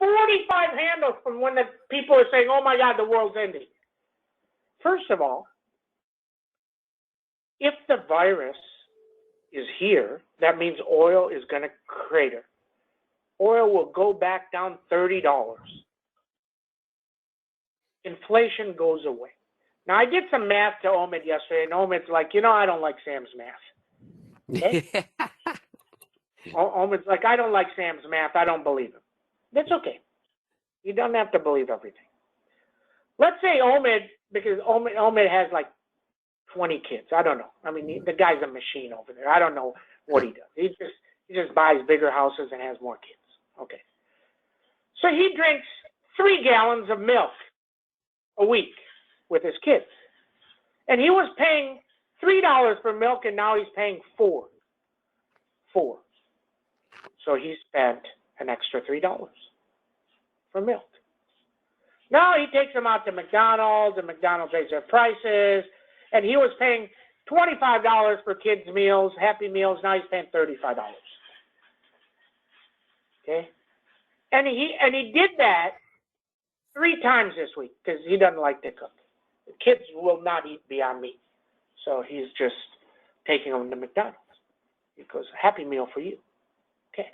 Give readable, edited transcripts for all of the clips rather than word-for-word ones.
45 handles from when the people are saying, oh my God, the world's ending. First of all, if the virus is here, that means oil is going to crater. Oil will go back down $30. Inflation goes away. Now, I did some math to Omid yesterday, and Omid's like, I don't like Sam's math. Okay? Omid's like, I don't like Sam's math. I don't believe him. That's okay. You don't have to believe everything. Let's say Omid, because Omid has like 20 kids. I don't know. I mean, the guy's a machine over there. I don't know what he does. He just buys bigger houses and has more kids. Okay. So he drinks 3 gallons of milk a week with his kids. And he was paying $3 for milk, and now he's paying $4. So he spent an extra $3 for milk. Now he takes them out to McDonald's, and McDonald's raises their prices, and he was paying $25 for kids' meals, Happy Meals. Now he's paying $35. Okay? And he did that 3 times this week because he doesn't like to cook. The kids will not eat Beyond Meat. So he's just taking them to McDonald's. He goes, Happy Meal for you. Okay.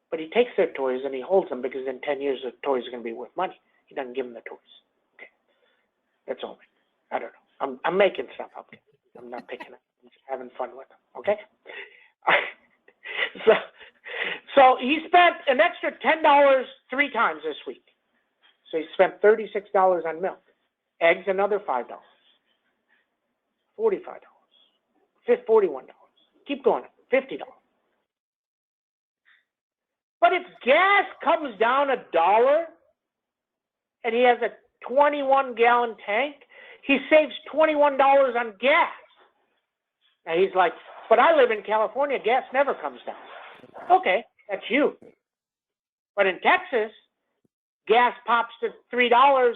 But he takes their toys and he holds them because in 10 years the toys are going to be worth money. He doesn't give them the toys. Okay. That's all. I don't know. I'm making stuff up. I'm not picking it. I'm just having fun with them. Okay? So he spent an extra $10 3 times this week. So he spent $36 on milk. Eggs, another $5. $45. $41. Keep going. $50. But if gas comes down $1 and he has a 21-gallon tank, he saves $21 on gas. Now he's like, but I live in California, gas never comes down. Okay, that's you. But in Texas, gas pops to $3,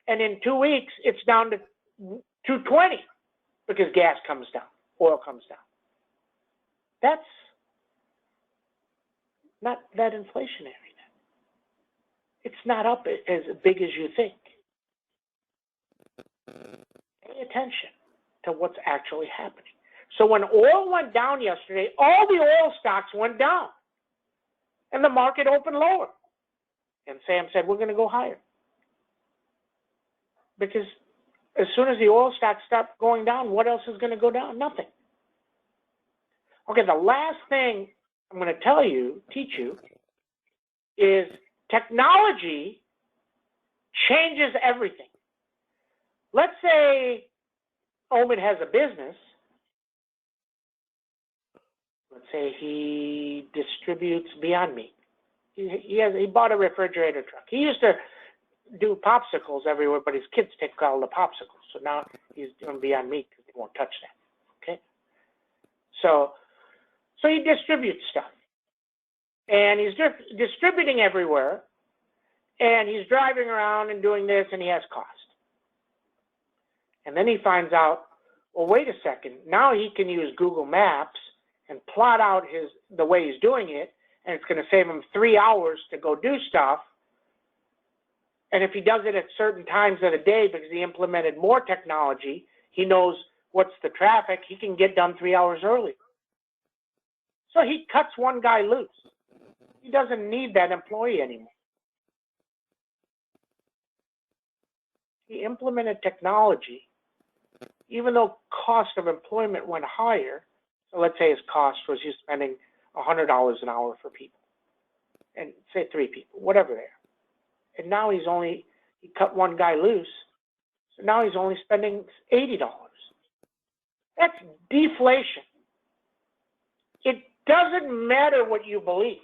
and in 2 weeks, it's down to $2.20 because gas comes down, oil comes down. That's not that inflationary then. It's not up as big as you think. Pay attention to what's actually happening. So when oil went down yesterday, all the oil stocks went down, and the market opened lower. And Sam said, we're going to go higher. Because as soon as the oil stocks stop going down, what else is going to go down? Nothing. Okay, the last thing I'm going to teach you, is technology changes everything. Let's say Omid has a business. Let's say he distributes Beyond Meat. He bought a refrigerator truck. He used to do popsicles everywhere, but his kids take all the popsicles. So now he's doing Beyond Meat because he won't touch that. Okay? So he distributes stuff. And he's distributing everywhere. And he's driving around and doing this, and he has cost. And then he finds out, well, wait a second. Now he can use Google Maps and plot out the way he's doing it, and it's going to save him 3 hours to go do stuff. And if he does it at certain times of the day because he implemented more technology, he knows what's the traffic, he can get done 3 hours early. So he cuts one guy loose. He doesn't need that employee anymore. He implemented technology, even though cost of employment went higher. So let's say his cost was he's spending $100 an hour for people, and say 3 people, whatever they are. And now he cut one guy loose, so now he's only spending $80. That's deflation. It doesn't matter what you believe.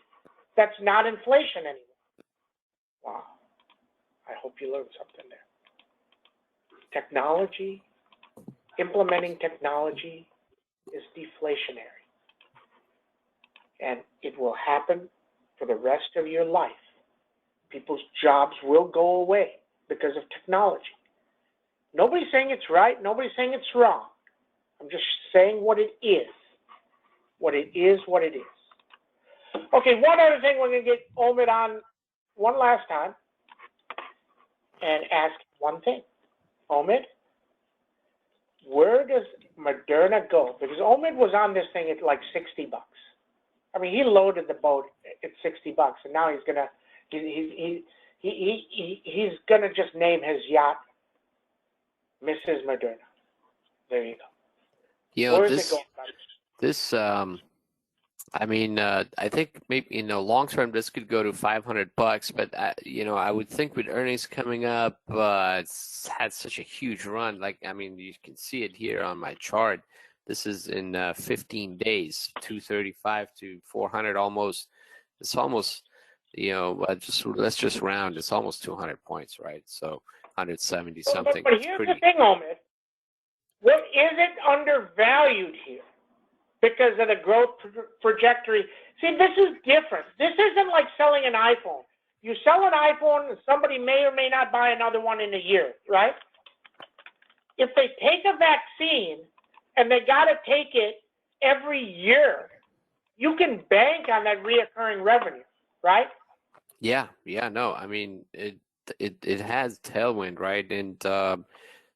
That's not inflation anymore. Wow. I hope you learned something there. Technology, implementing technology is deflationary. And it will happen for the rest of your life. People's jobs will go away because of technology. Nobody's saying it's right. Nobody's saying it's wrong. I'm just saying what it is. What it is, what it is. Okay, one other thing we're going to get Omid on one last time and ask one thing. Omid, where does Moderna go? Because Omid was on this thing at like $60. I mean, he loaded the boat at $60, and now he's gonna he's gonna just name his yacht Mrs. Moderna. There you go. You know, Where is it going? this I mean, I think maybe long term this could go to $500, but I would think with earnings coming up, it's had such a huge run. Like, I mean, you can see it here on my chart. This is in 15 days, 235 to 400 almost. It's almost, let's just round. It's almost 200 points, right? So 170 something. But here's the thing, Omid. What is it undervalued here? Because of the growth trajectory. See, this is different. This isn't like selling an iPhone. You sell an iPhone, and somebody may or may not buy another one in a year, right? If they take a vaccine and they got to take it every year, you can bank on that reoccurring revenue, right? Yeah, no, I mean, it has tailwind, right? And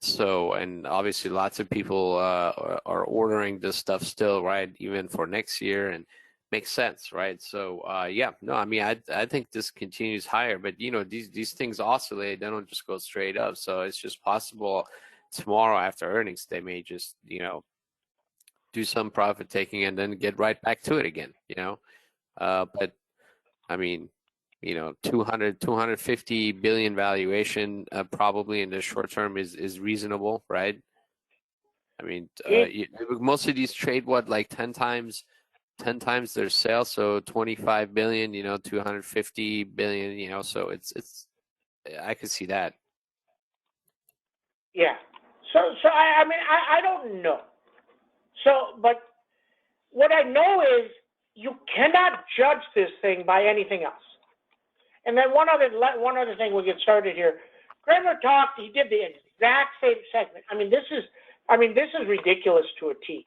and obviously lots of people are ordering this stuff still, right? Even for next year, and makes sense, right? So yeah, no, I mean, I think this continues higher, but these things oscillate. They don't just go straight up. So it's just possible tomorrow after earnings they may just do some profit taking and then get right back to it again. But I mean, 250 billion valuation probably in the short term is reasonable, right? I mean, most of these trade like 10 times their sales, so 25 billion, 250 billion, so it's I could see that. Yeah. So I mean, I don't know. So, but what I know is you cannot judge this thing by anything else. And then one other thing, we'll get started here. Kramer talked. He did the exact same segment. I mean, this is ridiculous to a T.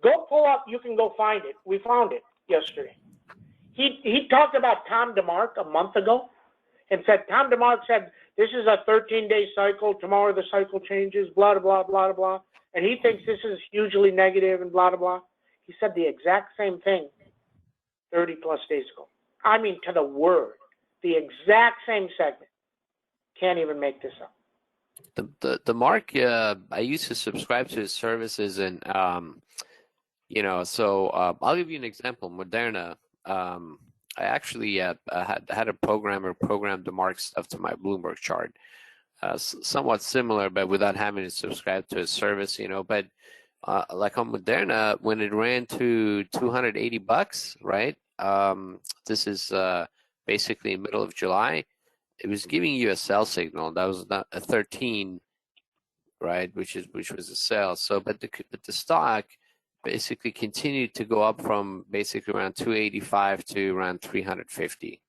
Go pull up. You can go find it. We found it yesterday. He talked about Tom DeMark a month ago, and said Tom DeMark said this is a 13-day cycle. Tomorrow the cycle changes. Blah blah blah blah. And he thinks this is hugely negative and blah blah blah. He said the exact same thing 30 plus days ago. I mean, to the word. The exact same segment. Can't even make this up. The Mark, I used to subscribe to his services, and so I'll give you an example. Moderna. I actually had a programmer program the Mark stuff to my Bloomberg chart. Somewhat similar, but without having to subscribe to his service. But like on Moderna, when it ran to $280, right? This is basically middle of July, it was giving you a sell signal. That was not a 13, right? Which was a sell. So, but the stock basically continued to go up from basically around 285 to around 350.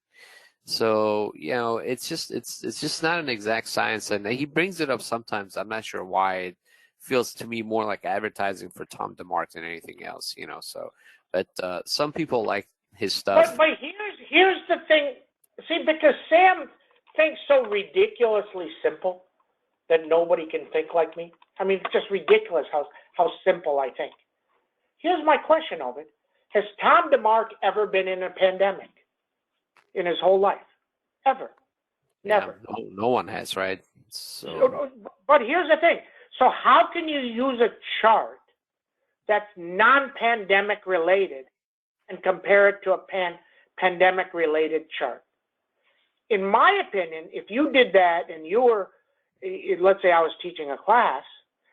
So it's just not an exact science, and he brings it up sometimes. I'm not sure why. It feels to me more like advertising for Tom DeMark than anything else. So, but some people like his stuff. But here's the thing. See, because Sam thinks so ridiculously simple that nobody can think like me. I mean, it's just ridiculous how simple I think. Here's my question, Ovid. Has Tom DeMark ever been in a pandemic in his whole life? Ever? Never. Yeah, no one has, right? So. But here's the thing. So how can you use a chart that's non-pandemic related and compare it to a pandemic-related chart? In my opinion, if you did that and you were, let's say I was teaching a class,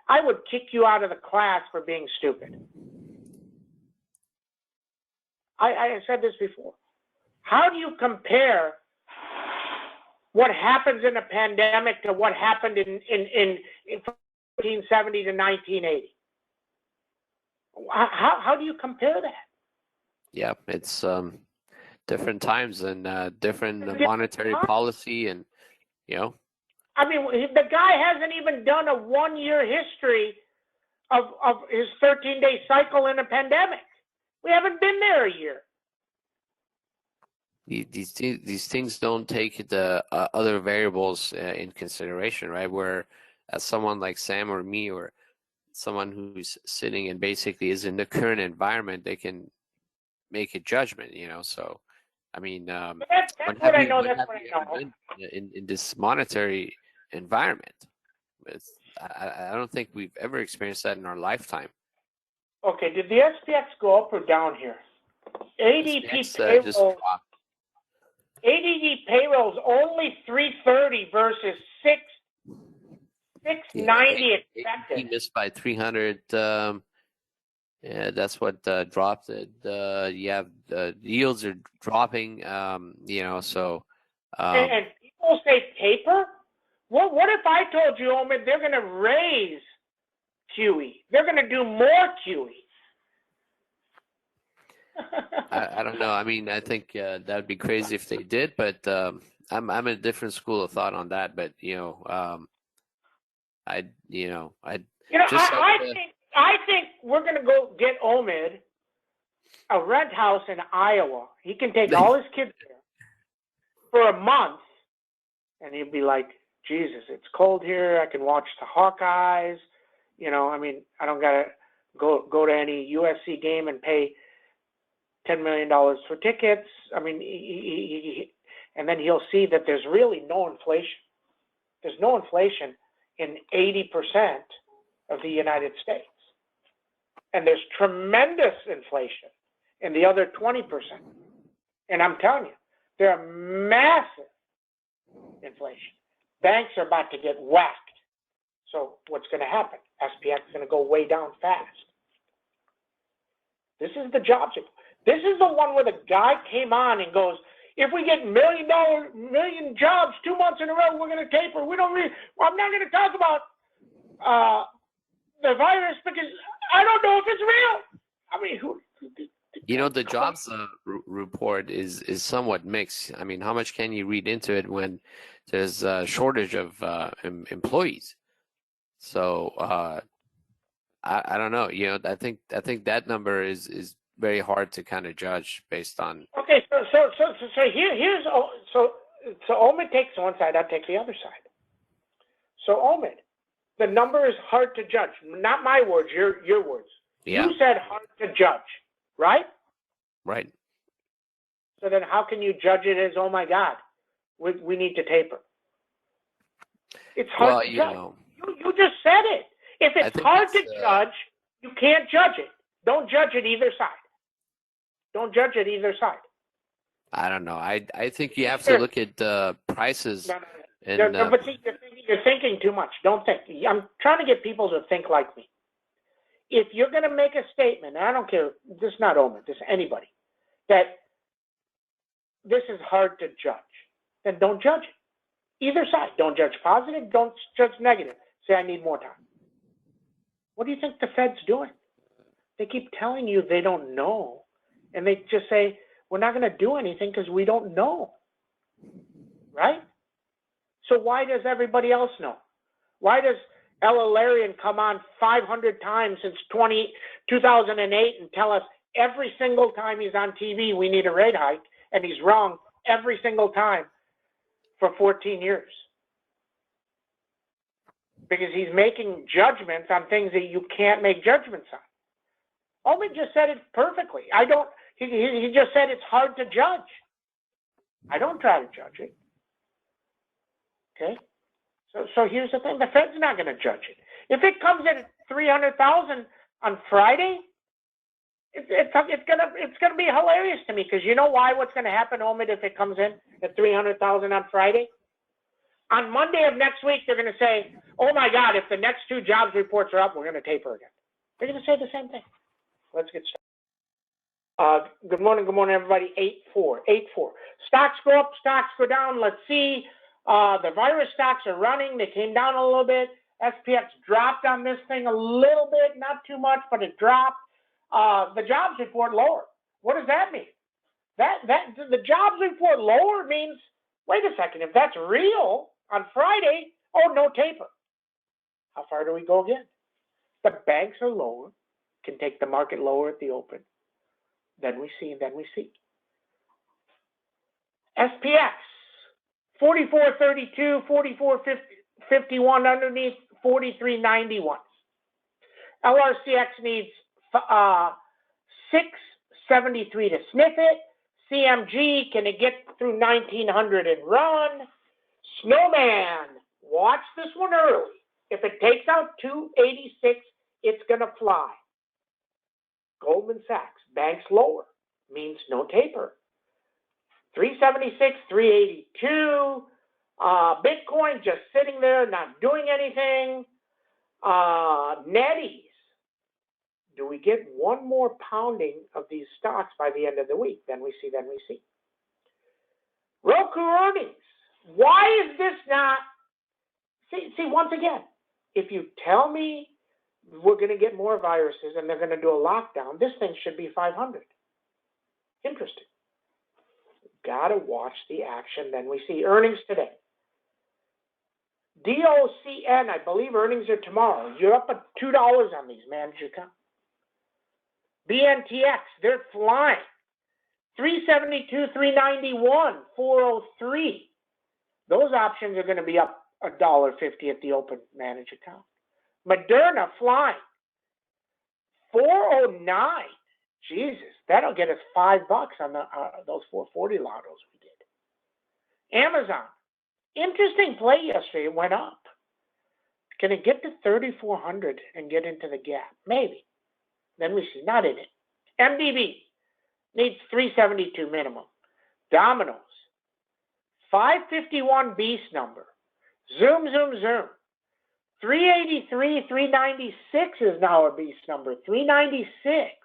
I would kick you out of the class for being stupid. I said this before. How do you compare what happens in a pandemic to what happened in 1970 to 1980? How do you compare that? Yeah, it's different times and different monetary policy, and I mean, the guy hasn't even done a 1-year history of his 13-day cycle in a pandemic. We haven't been there a year. these things don't take the other variables in consideration, right? Where as someone like Sam or me or someone who's sitting and basically is in the current environment, they can make a judgment, you know. So, I mean, But that's what I know. That's what I ever know. been in this monetary environment? I don't think we've ever experienced that in our lifetime. Okay, did the SPX go up or down here? ADP SPX just payroll. dropped. ADP payroll's only 330 versus 690 expected. He missed by 300. Yeah, that's what dropped it. You have yields are dropping. You know, so. And people say taper. What if I told you, Omid, they're going to raise QE? They're going to do more QE. I don't know. I mean, I think that would be crazy if they did, but I'm in a different school of thought on that. But I just I think we're going to go get Omid a rent house in Iowa. He can take all his kids there for a month, and he'll be like, Jesus, it's cold here. I can watch the Hawkeyes. You know, I mean, I don't gotta go to any USC game and pay $10 million for tickets. I mean, and then he'll see that there's really no inflation. There's no inflation in 80% of the United States. And there's tremendous inflation in the other 20%. And I'm telling you, there are massive inflation. Banks are about to get whacked. So what's going to happen? SPX is going to go way down fast. This is the jobs report. This is the one where the guy came on and goes, if we get million jobs 2 months in a row, we're going to taper. I'm not going to talk about the virus because I don't know if it's real. I mean, the jobs report is somewhat mixed. I mean, how much can you read into it when there's a shortage of employees? So I don't know. I think that number is very hard to kind of judge based on. Okay, so here's so Omid takes one side, I'll take the other side. So Omid, the number is hard to judge. Not my words, your words. Yeah. You said hard to judge, right? Right. So then how can you judge it as, oh my God, we need to taper? It's hard to judge. You just said it. If it's hard to judge, you can't judge it. Don't judge it either side. Don't judge it either side. I don't know. I think you have to look at prices. No. But see, you're thinking too much. Don't think. I'm trying to get people to think like me. If you're going to make a statement, and I don't care, this is not Omid, this is anybody, that this is hard to judge, then don't judge it. Either side. Don't judge positive. Don't judge negative. Say, I need more time. What do you think the Fed's doing? They keep telling you they don't know. And they just say, we're not going to do anything because we don't know. Right? So why does everybody else know? Why does Ella Larian come on 500 times since 2008 and tell us every single time he's on TV we need a rate hike, and he's wrong every single time for 14 years? Because he's making judgments on things that you can't make judgments on. Omid just said it perfectly. He just said it's hard to judge. I don't try to judge it. Okay? So here's the thing. The Fed's not going to judge it. If it comes in at 300,000 on Friday, it's gonna be hilarious to me, because you know why? What's going to happen, Omid, if it comes in at 300,000 on Friday? On Monday of next week, they're going to say, oh my God, if the next two jobs reports are up, we're going to taper again. They're going to say the same thing. Let's get started. Good morning, everybody. 8-4. Stocks go up, stocks go down. Let's see. The virus stocks are running. They came down a little bit. SPX dropped on this thing a little bit, not too much, but it dropped. The jobs report lower. What does that mean? The jobs report lower means, wait a second, if that's real on Friday, oh, no taper. How far do we go again? The banks are lower, can take the market lower at the open. Then we see. SPX, 44.32, 44.51 underneath, 43.91. LRCX needs 673 to sniff it. CMG, can it get through 1900 and run? Snowman, watch this one early. If it takes out 286, it's going to fly. Goldman Sachs, banks lower, means no taper. 376, 382. Bitcoin just sitting there, not doing anything. Netties. Do we get one more pounding of these stocks by the end of the week? Then we see. Roku earnings. Why is this not? See, once again, if you tell me we're going to get more viruses and they're going to do a lockdown, this thing should be 500. Interesting. Got to watch the action. Then we see earnings today. DOCN, I believe earnings are tomorrow. You're up at $2 on these, manage your account. BNTX, they're flying. 372, 391, 403. Those options are going to be up $1.50 at the open, manage account. Moderna flying. 409. Jesus, that'll get us $5 on those 440 lottos we did. Amazon, interesting play yesterday. It went up. Can it get to 3,400 and get into the gap? Maybe. Then we see, not in it. MDB needs 372 minimum. Domino's, 551 beast number. Zoom. 383, 396 is now a beast number. 396.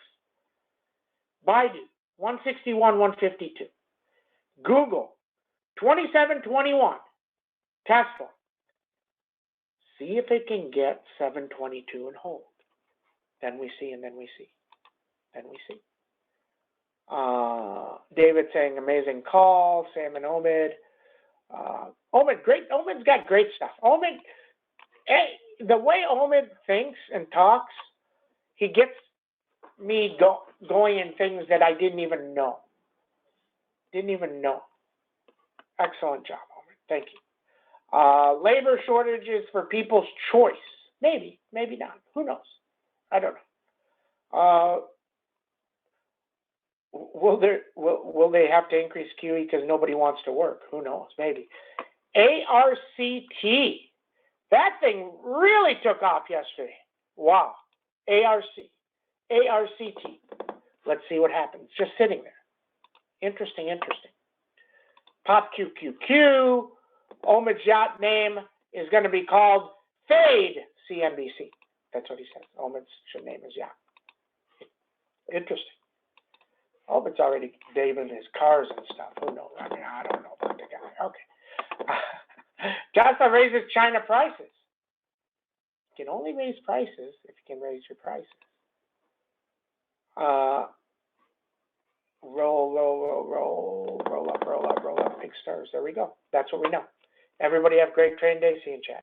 Baidu, 161, 152. Google, 2721. Tesla, see if it can get 722 and hold. Then we see. David saying amazing call. Sam and Omid. Omid, great. Omid's got great stuff. Omid, the way Omid thinks and talks, he gets me going in things that I didn't even know. Excellent job, Omid. Thank you. Labor shortages for people's choice. Maybe not. Who knows? I don't know. Will they have to increase QE because nobody wants to work? Who knows? Maybe. ARCT. That thing really took off yesterday. Wow. ARCT. Let's see what happens. Just sitting there. Interesting. Pop QQQ. Omid's yacht name is going to be called Fade CNBC. That's what he says. Omid should name his yacht. Interesting. Omid's already naming his cars and stuff. Who knows? I mean, I don't know about the guy. Okay. Tesla raises China prices. You can only raise prices if you can raise your prices. Roll up. Big stars. There we go. That's what we know. Everybody have a great trading day. See you in chat.